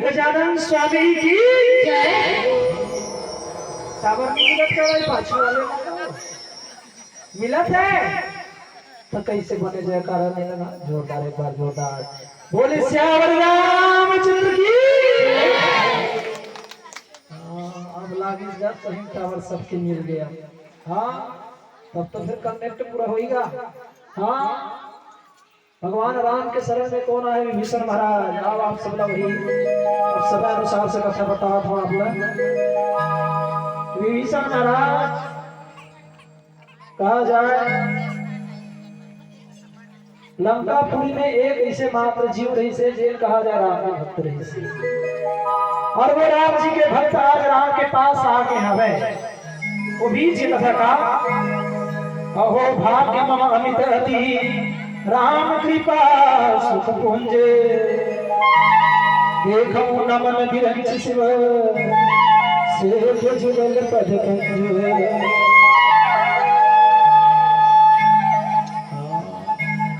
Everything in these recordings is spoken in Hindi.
गजानन स्वामी की टावर मिलत का भाई पाछू वाले मिलत है तो कैसे बने जयकारा नहीं लगा जोरदार एक बार जोरदार बोले श्यावर रामचंद्र की। अब लागी जा सही टावर सबके मिल गया। हाँ तब तो फिर कनेक्ट पूरा होएगा। हाँ भगवान राम के शरण में कौन आए? विभीषण महाराज। अब आप सब लोग वही समय अनुसार से कथा बताया था आपने। विभीषण महाराज कहा जाए लंकापुरी में एक ऐसे मात्र जीव रही से जेल कहा जाए राम के भक्त रही से, और वो राम जी के भक्त आज राम के पास आके हमें वो भी जिल का अहो भाग्य मम अमित अति राम कृपा सुख पुंज देखो नमन विरंच शिव से जुगल पद कंज।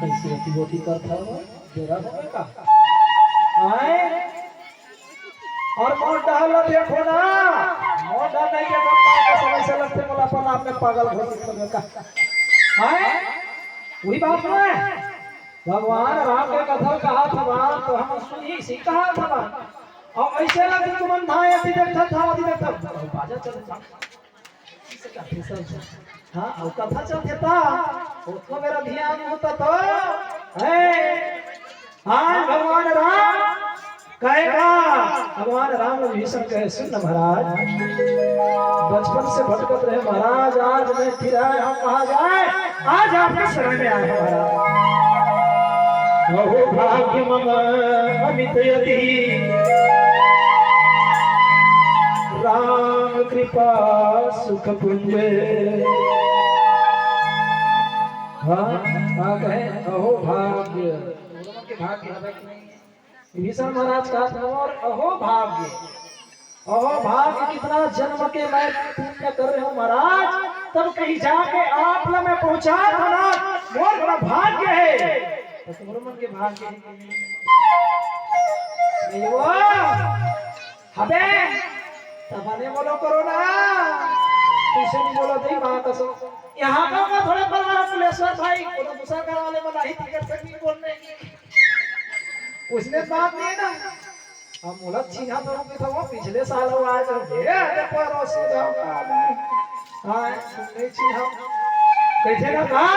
कैसी अतिगोटी करता हो तेरा का आए और मोड़ डाल देखो ना मोड़ डाल नहीं के समय से लगते बोला पर आपने पागल घोषित कर का आए वही बात है। भगवान राम के कथा कहा था तो हम सुनी सी कहा था और ऐसे लगे तुम धाए अति देखता था बाजा चलता हाँ और कथा चलते था उसको मेरा ध्यान होता तो है। हाँ भगवान राम कहेगा भगवान राम विभीषण कहे सुन महाराज बचपन से भटकत रहे महाराज आज मैं फिर आया हम कहा जाए आज आपके शरण में आए महाराज। अहो भाग्य मम अमित यति राम कृपा सुख पुंज। हाँ कहे अहो भाग्य के भाग्य है कि नहीं? विभीषण महाराज का था और अहो भाग्य मम अमित यति राम कृपा सुख पुंज। हाँ कहे अहो भाग्य के भाग्य है कि नहीं? विभीषण महाराज का था और अहो भाग्य मम अमित यति राम कृपा सुख पुंज। हाँ कहे अहो भाग्य मम अमित यति राम कृपा सुख पुंज। हाँ कहे अहो भाग्य और भाग्य कितना जन्म के मैं पुण्य कर रहे हूँ महाराज, तब कहीं जाके आप ला मैं पहुंचा महाराज, बहुत बड़ा भाग्य है। तो सुब्रमण्य के भाग्य नहीं हुआ हबे तब आने बोलो करो ना, पीछे नहीं बोलो नहीं बात असो यहाँ का मैं थोड़े परिवार पुलेश्वर भाई को तो गुस्सा करने वाले में नहीं टिकट सकती बोलने की उसने बात नहीं ना। हम मुलत छीना तो वो पिछले साल वो आज ये पड़ोस जाओ हां नहीं छीना कैसे ना कहा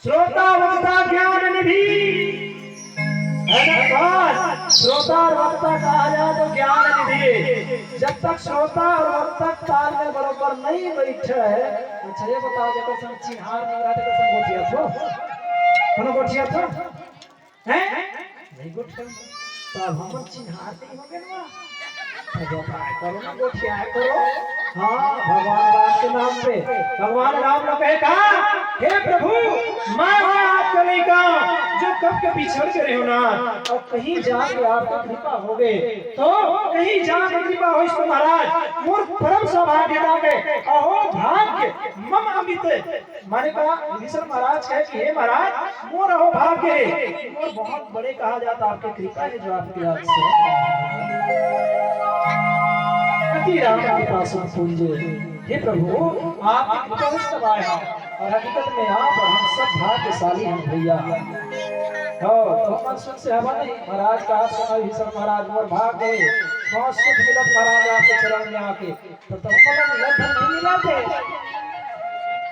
श्रोता वक्ता ज्ञान निधि है ना कहा श्रोता और वक्ता कहा जाए तो ज्ञान निधि। जब तक श्रोता और वक्ता ताल में बराबर नहीं बैठे है। अच्छा ये बताओ जब संग चिन्हार नहीं रहते तो संग गोठिया थो कोनो गोठिया थो हैं नहीं गोठिया तब हम चिन्हार नहीं हो गए ना तब करो ना गोठिया करो। हाँ भगवान राम के नाम पे भगवान राम ने कहे कहा हे प्रभु मैं आपका लड़का जो कब के पिछड़ के रहे हो ना और कहीं जाके आपका कृपा हो गए तो कहीं जाके कृपा हो इसको महाराज मोर परम सौभाग्य के अहो भाग्य मम अमित माने कहा विभीषण महाराज कहे कि हे महाराज मोर अहो भाग्य है मोर बहुत बड़े कहा जाता आपकी कृपा है जो आपके हाथ से राम के पास पूंजे। हे प्रभु आप सब आया और हकीकत में आप और हम सब भाग्यशाली हैं भैया। हो तो मन सुख से हवा नहीं महाराज का आप सुना ही सब महाराज मोर भाग्य बहुत सुख मिलत महाराज आपके चरण में आके तो तुम मन मिलत नहीं मिलते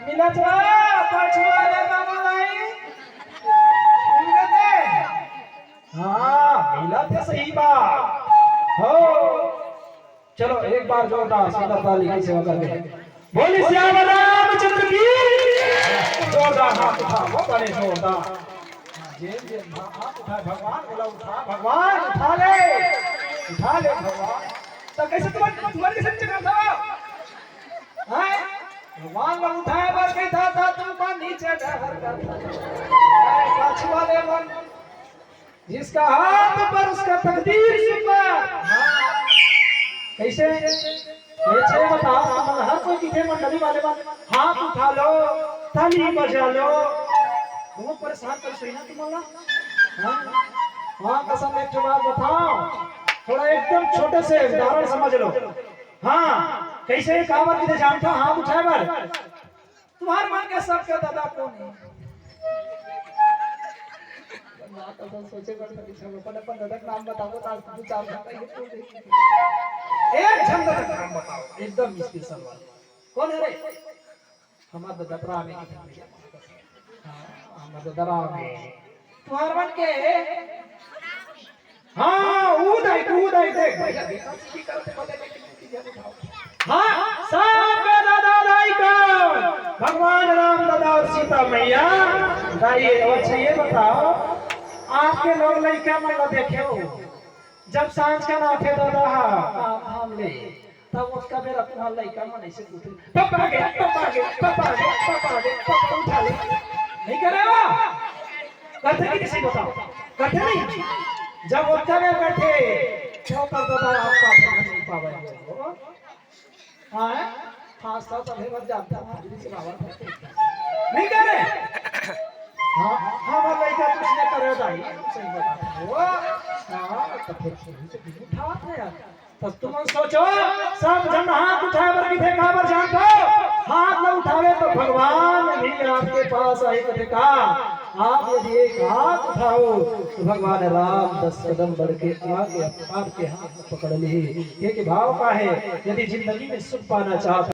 मिलत पछवाले बाबा नहीं मिलते हां मिलते सही बात हो। चलो एक बार जोरदार सुंदर ताली की सेवा करके बोली श्याम रामचंद्र की जोरदार हाथ उठा वो बड़े जोरदार जेब जेब हाथ उठा भगवान बोला उठा भगवान उठा ले भगवान तो कैसे तुम्हारे कैसे चढ़ा था हैं भगवान ने उठाया बस के था तुमको नीचे डर कर पाछू वाले मन जिसका हाथ पर उसका तकदीर सुपर कैसे कैसे बताओ मन हर कोई किथे मंडली वाले हाथ उठा लो ताली बजा लो बहुत परेशान कर सही ना तुम्हारा हां कसम एक बात बताओ थोड़ा एकदम छोटे से उदाहरण समझ लो। हां कैसे कावर किथे जानता हाथ उठाए बार तुम्हारे मन के सब के दादा कौन है ना तो सोचे कर पीछे में अपन दादा नाम बताओ तो तू चार एक छंद का नाम बताओ एकदम स्पेशल वाला कौन है रे हमारा ददरा में हमारा ददरा में तुम्हारे मन के हां उदय देख भैया देखा की करते बोले हां सब के दादा दाई का भगवान राम दादा और सीता मैया दाई अच्छा ये बताओ आपके लोग लड़का मन देखे हो जब सांझ का ना थे दादा हम ले तब उसका मेरा तुम्हारा लड़का मन ऐसे पूछे पापा आ गए उठा ले नहीं करे हो करते कि किसी बताओ करते नहीं जब उसका में बैठे क्यों कर दादा आपका नहीं पावे हां खासा तभी मत जाता हाजिरी से बाबा नहीं करे हां हमारा लड़का तुझने करे दाई सही बता वो हां तो फिर से उठा है यार तो तुम सोचो सब जन हाथ उठाए पर किथे खबर जानते हाथ न उठावे तो भगवान भी आपके पास आए तो देखा आप यदि एक हाथ उठाओ तो भगवान राम 10 कदम बढ़ के आगे आपके हाथ पकड़ लिए ये कि भाव का है यदि जिंदगी में सुख पाना चाहते